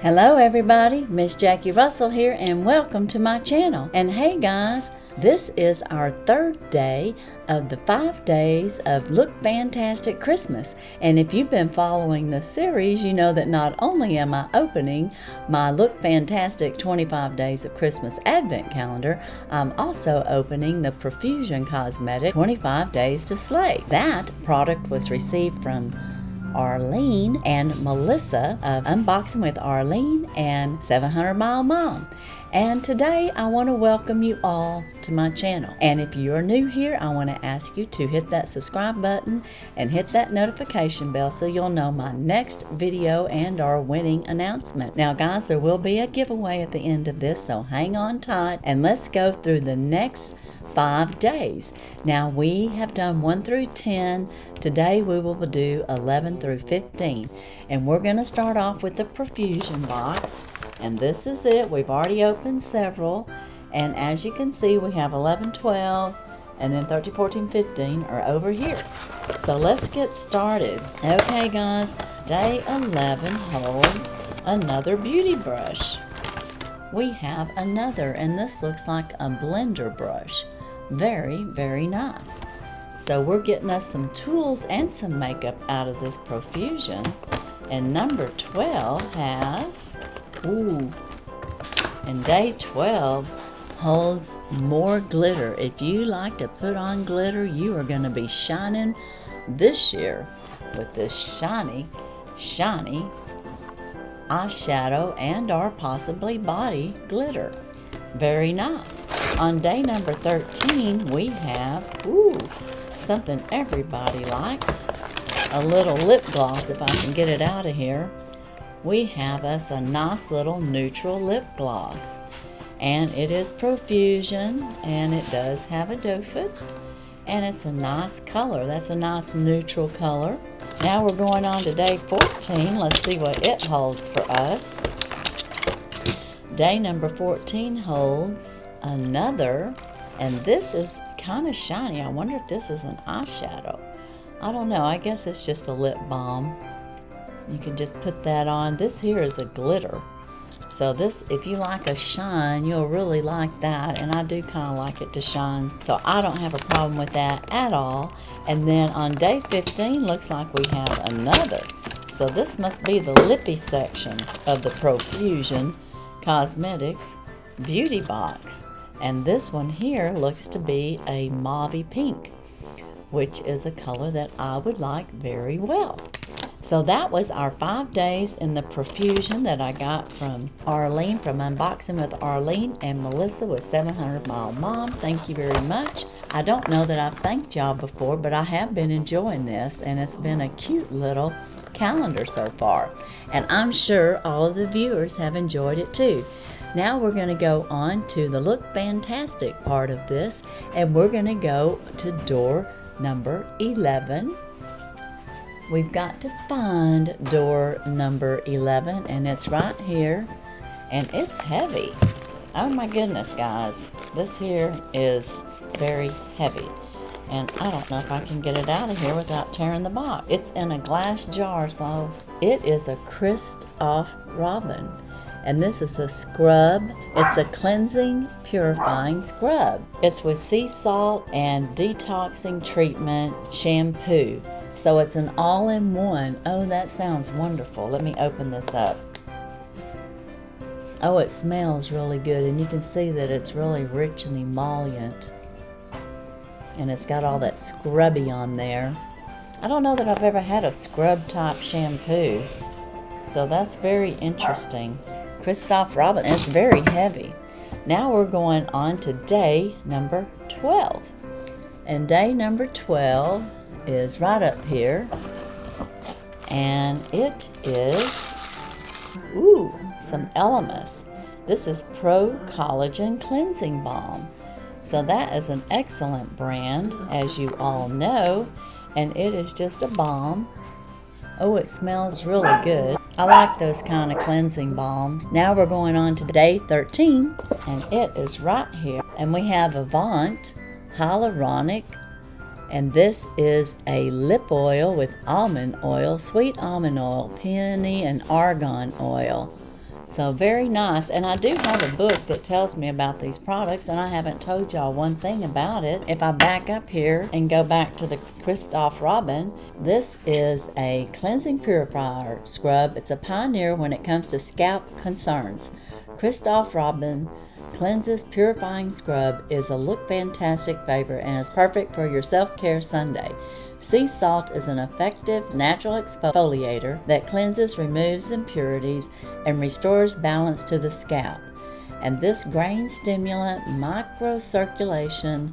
Hello everybody, Miss Jackie Russell here and welcome to my channel. And hey guys, this is our third day of the 5 days of Look Fantastic Christmas. And if you've been following the series, you know that not only am I opening my Look Fantastic 25 Days of Christmas Advent Calendar, I'm also opening the Profusion Cosmetic 25 Days to Slay. That product was received from Arlene and Melissa of Unboxing with Arlene and 700 Mile Mom. And today I want to welcome you all to my channel. And if you are new here, I want to ask you to hit that subscribe button and hit that notification bell so you'll know my next video and our winning announcement. Now guys, there will be a giveaway at the end of this, so hang on tight and let's go through the next 5 days. Now we have done 1 through 10. Today we will do 11 through 15. And we're going to start off with the Profusion box. And this is it. We've already opened several. And as you can see, we have 11, 12, and then 13, 14, 15 are over here. So let's get started. Okay guys, day 11 holds another beauty brush. We have another, and this looks like a blender brush. Very, very nice. So we're getting us some tools and some makeup out of this Profusion. And number 12 has, and day 12 holds more glitter. If you like to put on glitter, you are going to be shining this year with this shiny eyeshadow and or possibly body glitter. Very nice. On day number 13, we have, something everybody likes. A little lip gloss, if I can get it out of here. We have us a nice little neutral lip gloss. And it is Profusion, and it does have a doe-foot. And it's a nice color. That's a nice neutral color. Now we're going on to day 14. Let's see what it holds for us. Day number 14 holds another, and this is kind of shiny. I wonder if this is an eyeshadow. I don't know. I guess it's just a lip balm. You can just put that on. This here is a glitter. So this, if you like a shine, you'll really like that. And I do kind of like it to shine. So I don't have a problem with that at all. And then on day 15, looks like we have another. So this must be the lippy section of the Profusion Cosmetics beauty box. And this one here looks to be a mauve pink, which is a color that I would like very well. So that was our 5 days in the Profusion that I got from Arlene, from Unboxing with Arlene and Melissa with 700 Mile Mom. Thank you very much. I don't know that I've thanked y'all before, but I have been enjoying this, and it's been a cute little calendar so far. And I'm sure all of the viewers have enjoyed it too. Now we're going to go on to the Look Fantastic part of this, and we're going to go to door number 11. We've got to find door number 11, and it's right here, and it's heavy. Oh my goodness, guys. This here is very heavy, and I don't know if I can get it out of here without tearing the box. It's in a glass jar, so it is a Christoph Robin. And this is a scrub. It's a cleansing, purifying scrub. It's with sea salt and detoxing treatment shampoo. So it's an all-in-one. Oh, that sounds wonderful. Let me open this up. Oh, it smells really good. And you can see that it's really rich and emollient. And it's got all that scrubby on there. I don't know that I've ever had a scrub type shampoo. So that's very interesting. Christoph Robin, it's very heavy. Now we're going on to day number 12. And day number 12 is right up here. And it is, some Elemis. This is Pro Collagen Cleansing Balm. So that is an excellent brand, as you all know. And it is just a balm. Oh, it smells really good. I like those kind of cleansing balms. Now we're going on to day 13, and it is right here. And we have Avant Hyaluronic, and this is a lip oil with almond oil, sweet almond oil, peony, and argan oil. So very nice. And I do have a book that tells me about these products, and I haven't told y'all one thing about it. If I back up here and go back to the Christophe Robin, this is a cleansing purifier scrub. It's a pioneer when it comes to scalp concerns. Christophe Robin Cleanses Purifying Scrub is a Look Fantastic favorite and is perfect for your self-care Sunday. Sea salt is an effective natural exfoliator that cleanses, removes impurities, and restores balance to the scalp. And this grain stimulant microcirculation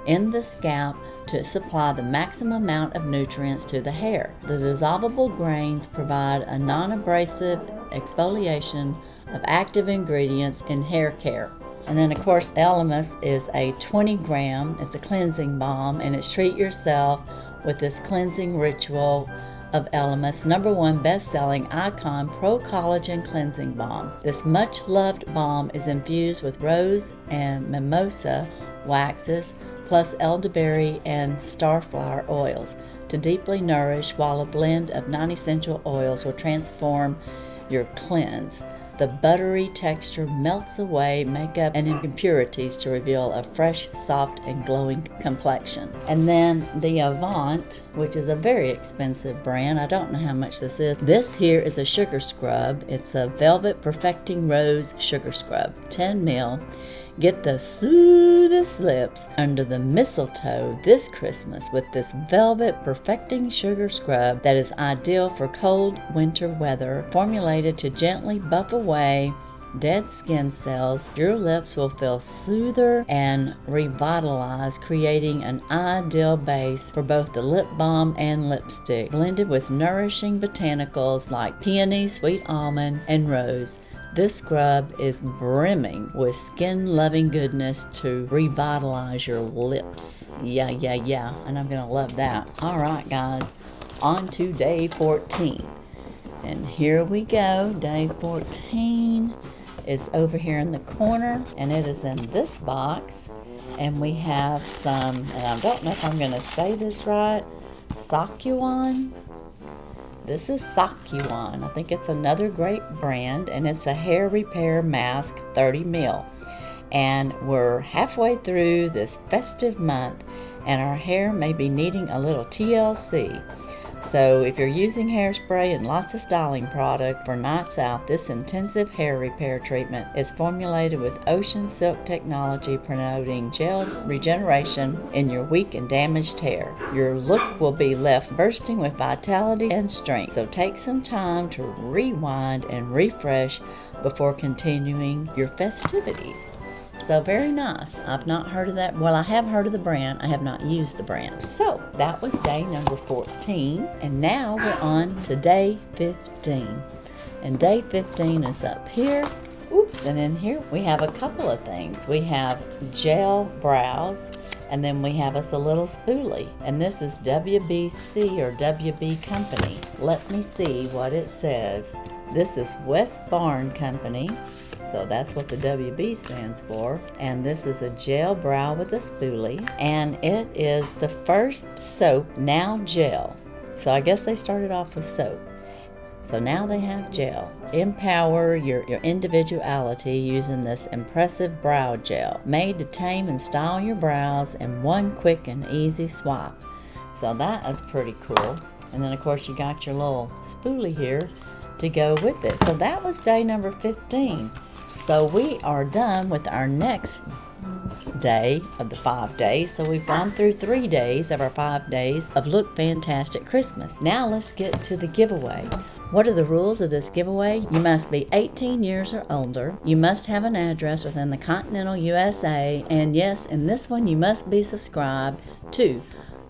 in the scalp to supply the maximum amount of nutrients to the hair. The dissolvable grains provide a non-abrasive exfoliation of active ingredients in hair care. And then, of course, Elemis is a 20-gram, it's a cleansing balm, and it's treat yourself with this cleansing ritual of Elemis' #1 best-selling Icon Pro Collagen Cleansing Balm. This much-loved balm is infused with rose and mimosa waxes, plus elderberry and starflower oils to deeply nourish, while a blend of 9 essential oils will transform your cleanse. The buttery texture melts away makeup and impurities to reveal a fresh, soft, and glowing complexion. And then the Avant, which is a very expensive brand. I don't know how much this is. This here is a sugar scrub. It's a Velvet Perfecting Rose Sugar Scrub, 10 ml. Get the soothest lips under the mistletoe this Christmas with this Velvet Perfecting Sugar Scrub that is ideal for cold winter weather, formulated to gently buff away dead skin cells. Your lips will feel soother and revitalized, creating an ideal base for both the lip balm and lipstick, blended with nourishing botanicals like peony, sweet almond, and rose. This scrub is brimming with skin-loving goodness to revitalize your lips. Yeah, and I'm going to love that. All right, guys, on to day 14. And here we go. Day 14 is over here in the corner, and it is in this box. And we have some, and I don't know if I'm going to say this right, Sakuan. This is Sakuan. I think it's another great brand, and it's a hair repair mask, 30 ml. And we're halfway through this festive month, and our hair may be needing a little TLC. So if you're using hairspray and lots of styling product for nights out, this intensive hair repair treatment is formulated with ocean silk technology, promoting gel regeneration in your weak and damaged hair. Your look will be left bursting with vitality and strength. So take some time to rewind and refresh before continuing your festivities. So very nice. I've not heard of that. Well, I have heard of the brand. I have not used the brand. So that was day number 14. And now we're on to day 15. And day 15 is up here. Oops, and in here we have a couple of things. We have gel brows, and then we have us a little spoolie. And this is WBC or WB Company. Let me see what it says. This is West Barn Company. So that's what the WB stands for. And this is a gel brow with a spoolie. And it is the first soap, now gel. So I guess they started off with soap. So now they have gel. Empower your individuality using this impressive brow gel, made to tame and style your brows in one quick and easy swipe. So that is pretty cool. And then of course you got your little spoolie here to go with it. So that was day number 15. So we are done with our next day of the 5 days. So we've gone through 3 days of our 5 days of Look Fantastic Christmas. Now let's get to the giveaway. What are the rules of this giveaway? You must be 18 years or older. You must have an address within the continental USA. And yes, in this one you must be subscribed to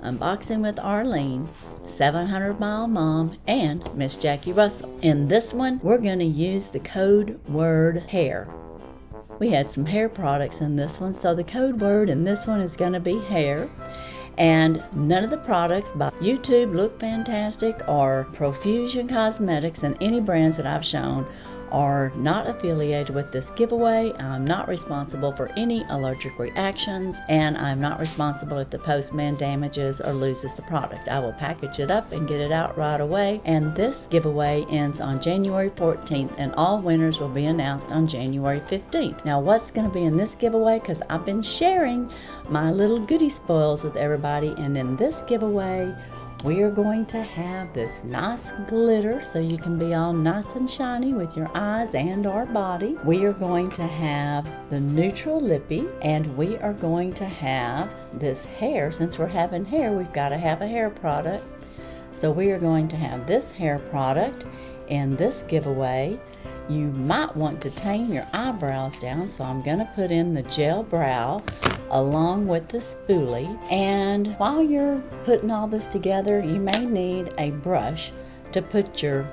Unboxing with Arlene, 700 Mile Mom, and Miss Jackie Russell. In this one, we're going to use the code word hair. We had some hair products in this one, so the code word in this one is going to be hair. And none of the products by YouTube, Look Fantastic, or Profusion Cosmetics, and any brands that I've shown are not affiliated with this giveaway. I'm not responsible for any allergic reactions, and I'm not responsible if the postman damages or loses the product. I will package it up and get it out right away. And this giveaway ends on January 14th, and all winners will be announced on January 15th. Now, what's going to be in this giveaway? Because I've been sharing my little goodie spoils with everybody, and in this giveaway, we are going to have this nice glitter so you can be all nice and shiny with your eyes and our body. We are going to have the neutral lippy, and we are going to have this hair. Since we're having hair, we've got to have a hair product. So we are going to have this hair product in this giveaway. You might want to tame your eyebrows down, so I'm going to put in the gel brow along with the spoolie. And while you're putting all this together, you may need a brush to put your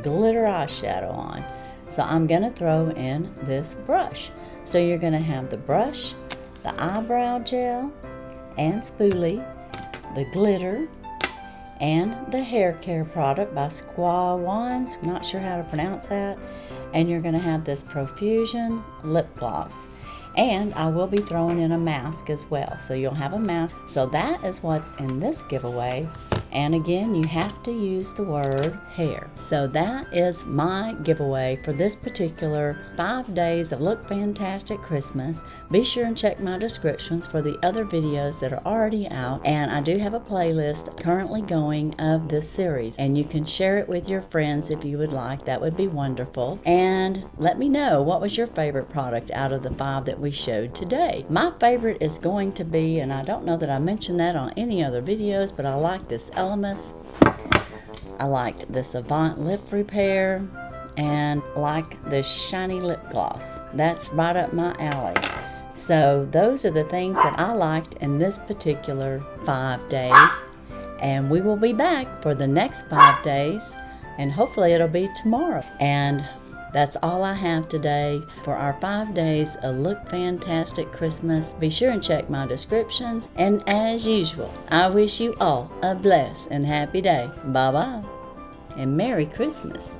glitter eyeshadow on. So I'm going to throw in this brush. So you're going to have the brush, the eyebrow gel and spoolie, the glitter, and the hair care product by Squaw Wands. Not sure how to pronounce that. And you're going to have this Profusion lip gloss. And I will be throwing in a mask as well. So you'll have a mask. So that is what's in this giveaway. And again, you have to use the word hair. So that is my giveaway for this particular 5 days of Look Fantastic Christmas. Be sure and check my descriptions for the other videos that are already out. And I do have a playlist currently going of this series. And you can share it with your friends if you would like. That would be wonderful. And let me know, what was your favorite product out of the 5 that we showed today? My favorite is going to be, and I don't know that I mentioned that on any other videos, but I like this Elemis. I liked this Avant Lip Repair, and like this shiny lip gloss. That's right up my alley. So those are the things that I liked in this particular 5 days. And we will be back for the next 5 days, and hopefully it'll be tomorrow. And that's all I have today for our 5 days of Look Fantastic Christmas. Be sure and check my descriptions. And as usual, I wish you all a blessed and happy day. Bye-bye. And Merry Christmas.